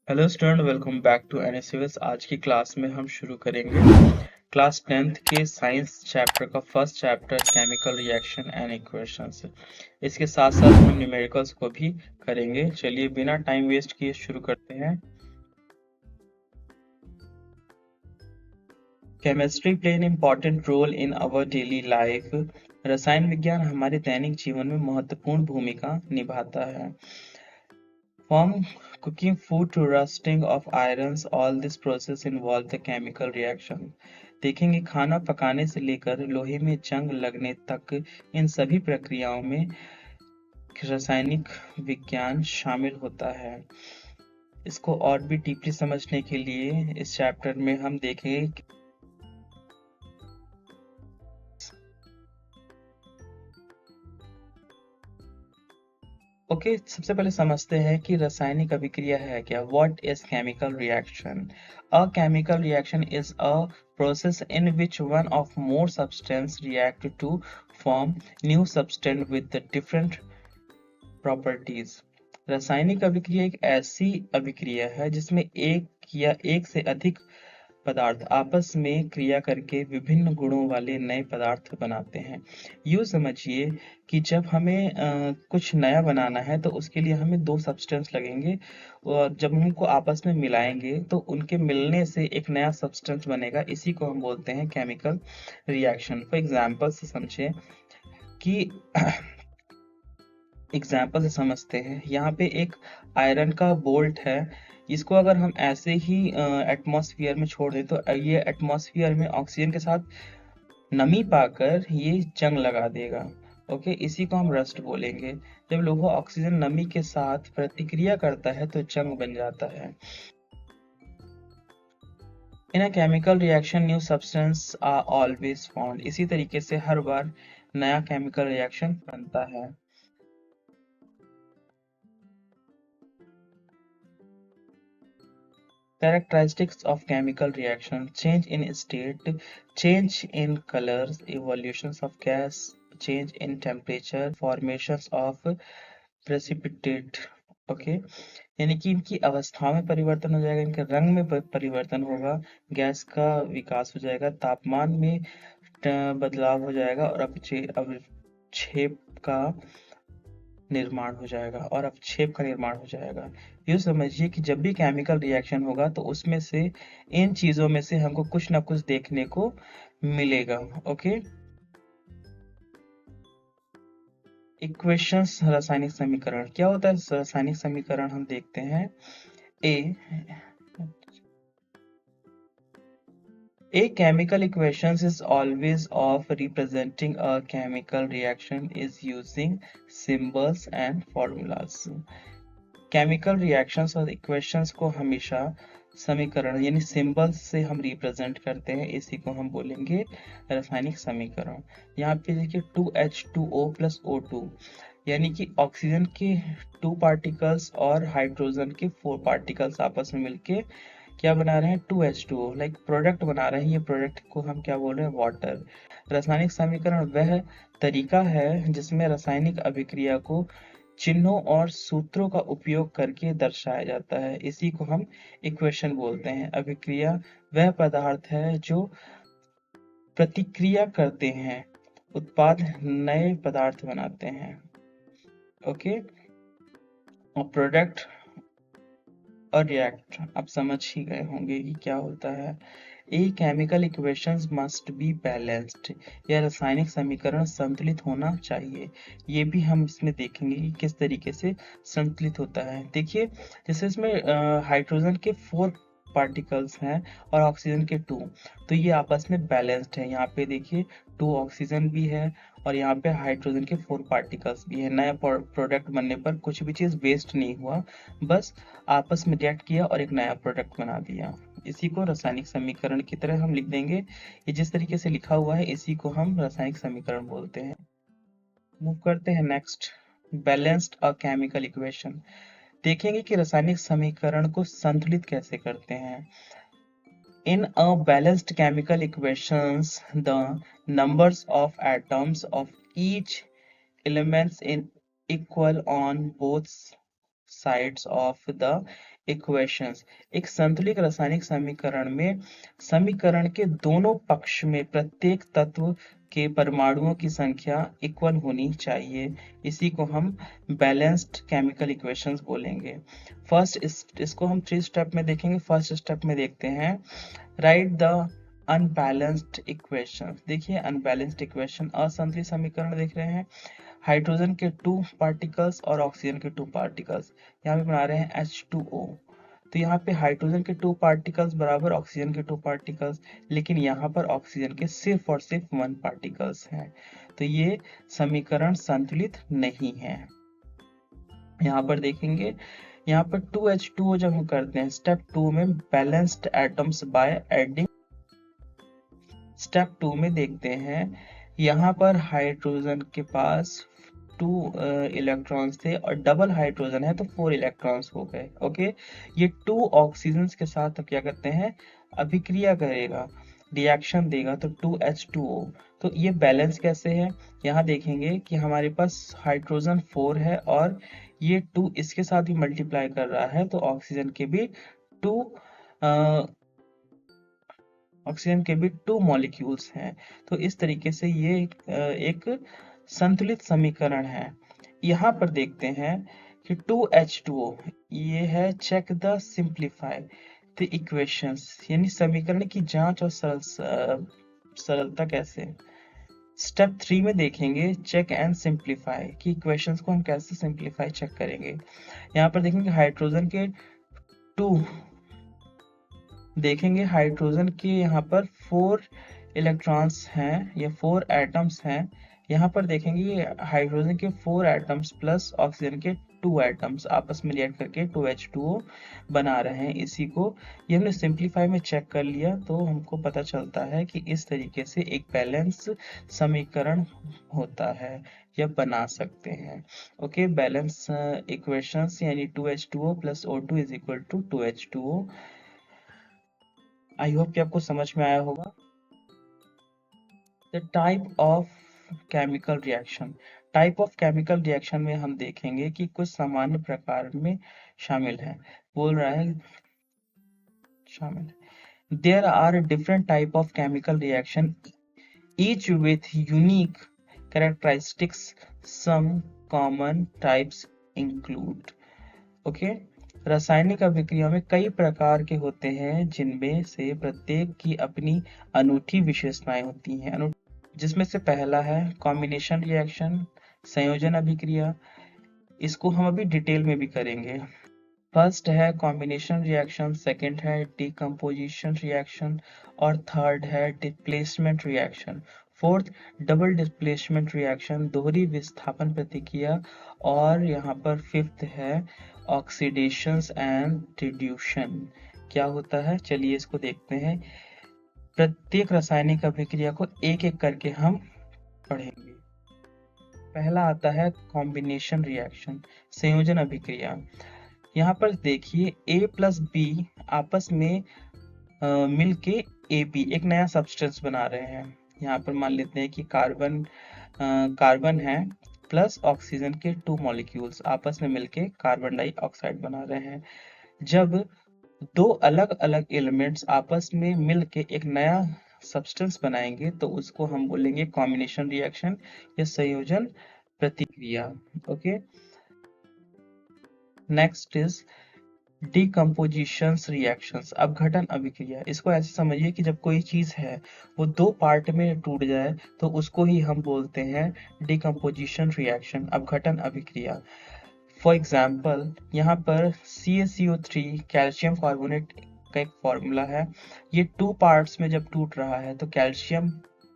Hello student, welcome back to NSUS. आज की class में हम शुरू करेंगे क्लास 10th के साइंस चैप्टर का first chapter chemical reaction and equations. इसके साथ साथ हम न्यूमेरिकल्स को भी करेंगे। चलिए बिना टाइम वेस्ट किए शुरू करते हैं। Chemistry play an important role in our daily life. रसायन विज्ञान हमारे दैनिक जीवन में महत्वपूर्ण भूमिका निभाता है। From cooking food to rusting of irons, all this process involve the chemical reaction. देखेंगे खाना पकाने से लेकर लोहे में जंग लगने तक इन सभी प्रक्रियाओं में रासायनिक विज्ञान शामिल होता है। इसको और भी डीपली समझने के लिए इस चैप्टर में हम देखेंगे सबसे पहले समझते हैं कि रासायनिक अभिक्रिया है क्या। What is chemical reaction? A chemical reaction is a process in which one or more substance react to form new substance with the different properties. रासायनिक अभिक्रिया एक ऐसी अभिक्रिया है जिसमें एक या एक से अधिक पदार्थ आपस में क्रिया करके विभिन्न गुणों वाले नए पदार्थ बनाते हैं। यूँ समझिए कि जब हमें कुछ नया बनाना है तो उसके लिए हमें दो सब्सटेंस लगेंगे और जब हम उनको आपस में मिलाएंगे तो उनके मिलने से एक नया सब्सटेंस बनेगा। इसी को हम बोलते हैं केमिकल रिएक्शन। फॉर एग्जाम्पल से समझे कि एग्जाम्पल से समझते हैं। यहाँ पे एक आयरन का बोल्ट है। इसको अगर हम ऐसे ही एटमॉस्फेयर में छोड़ दें तो ये एटमॉस्फेयर में ऑक्सीजन के साथ नमी पाकर ये जंग लगा देगा। ओके, इसी को हम रस्ट बोलेंगे। जब लोहा ऑक्सीजन नमी के साथ प्रतिक्रिया करता है तो जंग बन जाता है। In a chemical reaction new substance are always found. इसी तरीके से हर बार नया केमिकल रिएक्शन बनता है। Characteristics of chemical reaction: change in state, change in colors, evolutions of gas, change in temperature, formations of precipitate. Okay, यानी कि इनकी अवस्थाओं में परिवर्तन हो जाएगा, इनके रंग में परिवर्तन होगा, गैस का विकास हो जाएगा, तापमान में बदलाव हो जाएगा और अवक्षेप का निर्माण हो जाएगा हो जाएगा। यूँ समझिए कि जब भी केमिकल रिएक्शन होगा तो उसमें से इन चीजों में से हमको कुछ ना कुछ देखने को मिलेगा। ओके, इक्वेशंस, रासायनिक समीकरण क्या होता है। रासायनिक समीकरण हम देखते हैं। A chemical equation is always of representing a chemical reaction is using symbols and formulas. Chemical reactions और इक्वेशंस को हमेशा समीकरण यानी सिंबल्स से हम रिप्रेजेंट करते हैं। इसी को हम बोलेंगे रासायनिक समीकरण। यहाँ पे देखिए 2H2O प्लस O2 यानी कि ऑक्सीजन के 2 पार्टिकल्स और हाइड्रोजन के 4 पार्टिकल्स आपस में मिलके क्या बना रहे हैं 2H2O, लाइक प्रोडक्ट बना रहे हैं। ये प्रोडक्ट को हम क्या बोल रहे हैं, वाटर। रासायनिक समीकरण वह तरीका है जिसमें रासायनिक अभिक्रिया को चिन्हों और सूत्रों का उपयोग करके दर्शाया जाता है। इसी को हम इक्वेशन बोलते हैं। अभिक्रिया वह पदार्थ है जो प्रतिक्रिया करते हैं, उत्पाद नए पदार्थ बनाते हैं। ओके, और प्रोडक्ट और रिएक्ट आप समझ ही गए होंगे कि क्या होता है। A chemical equations must be balanced. यह रासायनिक समीकरण संतुलित होना चाहिए। ये भी हम इसमें देखेंगे कि किस तरीके से संतुलित होता है। देखिए जैसे इसमें हाइड्रोजन के 4 पार्टिकल्स हैं और ऑक्सीजन के 2, तो ये आपस में बैलेंस्ड है। यहाँ पे देखिए 2 ऑक्सीजन भी है और यहाँ पे हाइड्रोजन के 4 पार्टिकल्स भी है। नया प्रोडक्ट बनने पर कुछ भी चीज वेस्ट नहीं हुआ, बस आपस में रिएक्ट किया और एक नया प्रोडक्ट बना दिया। इसी को रासायनिक समीकरण की तरह हम लिख देंगे। ये जिस तरीके से लिखा हुआ है इसी को हम रासायनिक समीकरण बोलते हैं। मूव करते हैं next, balanced a chemical equation. देखेंगे कि रासायनिक समीकरण को संतुलित कैसे करते हैं। In a balanced chemical equations, the numbers of atoms of each elements in equal on both sides of the equations. एक संतुलित रासायनिक समीकरण में समीकरण के दोनों पक्ष में प्रत्येक तत्व के परमाणुओं की संख्या इक्वल होनी चाहिए। इसी को हम बैलेंस्ड केमिकल इक्वेशंस बोलेंगे। फर्स्ट इसको हम 3 स्टेप में देखेंगे। फर्स्ट स्टेप में देखते हैं, राइट द अनबैलेंस्ड इक्वेशन। देखिए अनबैलेंस्ड इक्वेशन, असंतुलित समीकरण देख रहे हैं। हाइड्रोजन के 2 पार्टिकल्स और ऑक्सीजन के 2 पार्टिकल्स, यहाँ पे बना रहे हैं H2O। तो यहाँ पे हाइड्रोजन के 2 पार्टिकल्स बराबर ऑक्सीजन के 2 पार्टिकल्स, लेकिन यहाँ पर ऑक्सीजन के सिर्फ और सिर्फ 1 पार्टिकल्स हैं। तो ये समीकरण संतुलित नहीं है। यहाँ पर देखेंगे, यहाँ पर 2H2O जब हम करते हैं स्टेप 2 में balanced atoms by adding. Step 2 में देखते हैं, यहाँ पर हाइड्रोजन के पास 2 इलेक्ट्रॉन्स थे और डबल हाइड्रोजन है तो 4 इलेक्ट्रॉन्स हो गए। ओके, ये 2 ऑक्सीजन के साथ क्या करते हैं, अभिक्रिया करेगा, रिएक्शन देगा, तो 2H2O। तो ये बैलेंस कैसे है, यहाँ देखेंगे कि हमारे पास हाइड्रोजन 4 है और ये 2 इसके साथ भी मल्टीप्लाई कर रहा है, तो ऑक्सीजन के भी 2 मॉलिक्यूल्स हैं। तो इस तरीके से ये एक संतुलित समीकरण है। यहाँ पर देखते हैं कि 2H2O ये है, check the simplify the equations, यानी समीकरण की जांच और सरलता कैसे। स्टेप 3 में देखेंगे चेक एंड सिंप्लीफाई कि इक्वेशंस को हम कैसे सिंप्लीफाई चेक करेंगे। यहाँ पर देखेंगे हाइड्रोजन के 2 देखेंगे, हाइड्रोजन के यहाँ पर 4 इलेक्ट्रॉन्स हैं या 4 एटम्स हैं। यहाँ पर देखेंगे ये हाइड्रोजन के 4 एटम्स प्लस ऑक्सीजन के 2 एटम्स आपस में रिएक्ट करके 2H2O बना रहे हैं। इसी को ये हमने सिंप्लीफाई में चेक कर लिया, तो हमको पता चलता है कि इस तरीके से एक बैलेंस समीकरण होता है या बना सकते हैं। ओके, बैलेंस इक्वेशंस यानी 2H2O plus O2 is equal to 2H2O। I hope कि आपको समझ में आया होगा। The type of chemical reaction. Type of chemical reaction में हम देखेंगे कि कुछ सामान्य प्रकार में शामिल है। बोल रहा है शामिल, there are different type of chemical reaction each with unique characteristics. Some common types include, okay, रासायनिक अभिक्रिया में कई प्रकार के होते हैं जिनमें से प्रत्येक की अपनी अनूठी विशेषताएं होती हैं। जिसमें से पहला है कॉम्बिनेशन रिएक्शन, संयोजन अभिक्रिया। इसको हम अभी डिटेल में भी करेंगे। फर्स्ट है कॉम्बिनेशन रिएक्शन, सेकंड है डिकम्पोजिशन रिएक्शन और थर्ड है displacement reaction. Fourth double displacement reaction, दोहरी विस्थापन प्रतिक्रिया। और यहाँ पर फिफ्थ है ऑक्सीडेशन एंड रिड्यूशन। क्या होता है, चलिए इसको देखते हैं। प्रत्येक रासायनिक अभिक्रिया को एक एक करके हम पढ़ेंगे। पहला आता है कॉम्बिनेशन रिएक्शन, संयोजन अभिक्रिया। यहाँ पर देखिए A प्लस B आपस में मिलके AB एक नया सब्सटेंस बना रहे हैं। यहाँ पर मान लेते हैं कि कार्बन है प्लस ऑक्सीजन के 2 मॉलिक्यूल्स आपस में मिलके कार्बन डाइऑक्साइड बना रहे हैं। जब 2 अलग अलग एलिमेंट्स आपस में मिलके एक नया सब्सटेंस बनाएंगे तो उसको हम बोलेंगे कॉम्बिनेशन रिएक्शन या संयोजन प्रतिक्रिया। Okay, next is decomposition reactions, अपघटन अभिक्रिया। इसको ऐसे समझिए कि जब कोई चीज है वो 2 पार्ट में टूट जाए तो उसको ही हम बोलते हैं डिकम्पोजिशन रिएक्शन, अपघटन अभिक्रिया। फॉर एग्जाम्पल यहाँ पर CaCO3 कैल्शियम कार्बोनेट का एक फॉर्मूला है। ये 2 पार्ट्स में जब टूट रहा है तो कैल्शियम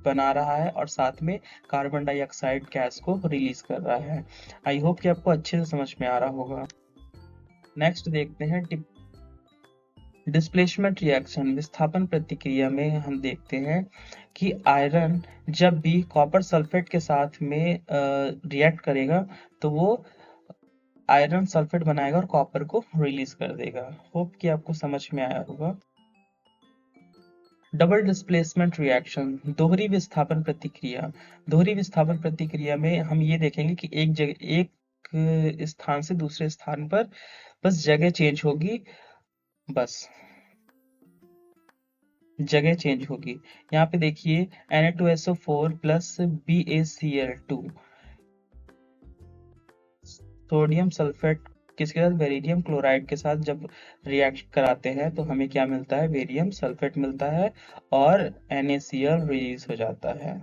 बना रहा है और साथ में कार्बन डाइऑक्साइड गैस को रिलीज कर रहा है। आई होप कि आपको अच्छे से समझ में आ रहा होगा। नेक्स्ट देखते हैं डिस्प्लेसमेंट रिएक्शन, विस्थापन प्रतिक्रिया में हम देखते हैं कि आयरन जब भी कॉपर सल्फेट के साथ में रिएक्ट करेगा तो वो आयरन सल्फेट बनाएगा और कॉपर को रिलीज कर देगा। होप कि आपको समझ में आया होगा। डबल डिस्प्लेसमेंट रिएक्शन, दोहरी विस्थापन प्रतिक्रिया। दोहरी विस्थापन प्रतिक्रिया में हम ये देखेंगे कि एक स्थान से दूसरे स्थान पर बस जगह चेंज होगी, बस जगह चेंज होगी। यहाँ पे देखिए Na2SO4 plus BaCl2 sodium sulphate किसके साथ, बेरिलियम क्लोराइड के साथ जब रिएक्ट कराते हैं तो हमें क्या मिलता है, बेरियम सल्फेट मिलता है और NaCl रिलीज हो जाता है।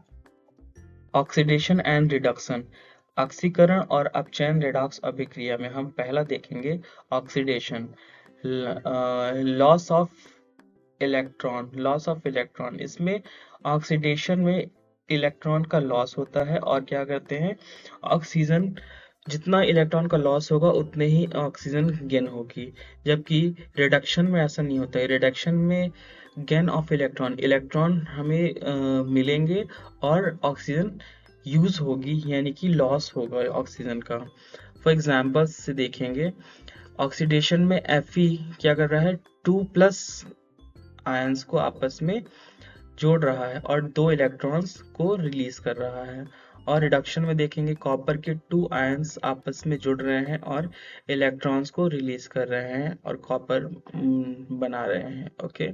ऑक्सीडेशन एंड रिडक्शन, ऑक्सीकरण और अपचयन रेडॉक्स अभिक्रिया में हम पहला देखेंगे ऑक्सीडेशन, लॉस ऑफ इलेक्ट्रॉन। इसमें ऑक्सीडेशन में इलेक्ट्रॉन का लॉस होता है और क्या करते हैं, ऑक्सीजन, जितना इलेक्ट्रॉन का लॉस होगा उतने ही ऑक्सीजन गेन होगी। जबकि रिडक्शन में ऐसा नहीं होता है, रिडक्शन में गेन ऑफ इलेक्ट्रॉन हमें मिलेंगे और ऑक्सीजन यूज होगी, यानी कि लॉस होगा ऑक्सीजन का। फॉर एग्जाम्पल से देखेंगे, ऑक्सीडेशन में Fe क्या कर रहा है, 2+ आयंस को आपस में जोड़ रहा है और 2 इलेक्ट्रॉन्स को रिलीज कर रहा है। और रिडक्शन में देखेंगे कॉपर के 2 आयंस आपस में जुड़ रहे हैं और इलेक्ट्रॉन्स को रिलीज कर रहे हैं और कॉपर बना रहे हैं। Okay,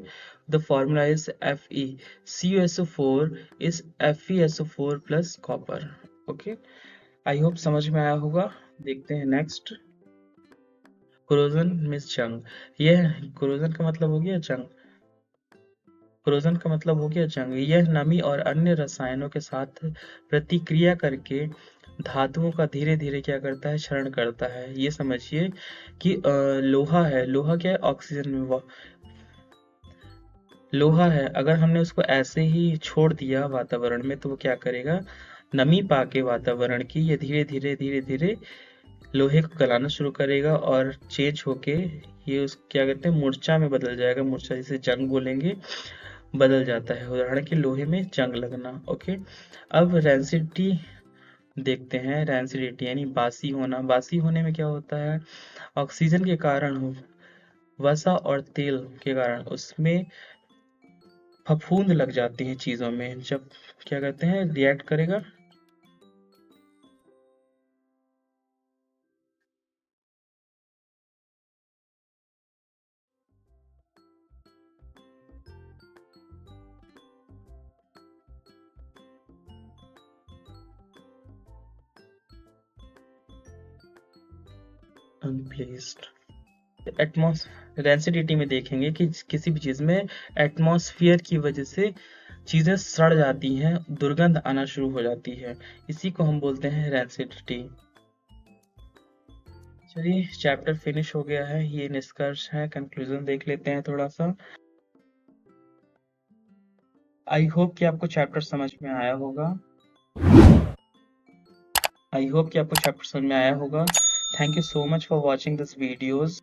the formula is Fe, CuSO4 is FeSO4 plus copper. Okay, I hope समझ में आया होगा। देखते हैं नेक्स्ट, कोरोजन मिस जंग। यह कोरोजन का मतलब हो गया जंग, कोरोजन का मतलब हो गया जंग। यह नमी और अन्य रसायनों के साथ प्रतिक्रिया करके धातुओं का धीरे धीरे क्या करता है, क्षरण करता है। ये समझिए कि लोहा है, लोहा क्या है, ऑक्सीजन में लोहा है, अगर हमने उसको ऐसे ही छोड़ दिया वातावरण में तो वो क्या करेगा, नमी पाके वातावरण की, ये धीरे धीरे लोहे को गलाना शुरू करेगा और चेंज होके ये उस क्या कहते हैं, मूर्छा में बदल जाएगा। मूर्छा जिसे जंग बोलेंगे, बदल जाता है। उदाहरण के लोहे में जंग लगना। ओके, अब रेंसिडिटी देखते हैं। रेंसिडिटी यानी बासी होना। बासी होने में क्या होता है, ऑक्सीजन के कारण, वसा और तेल के कारण उसमें फफूंद लग जाती है चीजों में, जब क्या कहते हैं, रिएक्ट करेगा। अनप्लेस्ड रेंसिडिटी में देखेंगे कि किसी भी चीज में एटमॉस्फेयर की वजह से चीजें सड़ जाती हैं, दुर्गंध आना शुरू हो जाती है, इसी को हम बोलते हैं रेंसिडिटी। चलिए, चैप्टर फिनिश हो गया है, ये निष्कर्ष है, कंक्लूजन देख लेते हैं थोड़ा सा। आई होप कि आपको चैप्टर समझ में आया होगा। Thank you so much for watching this videos.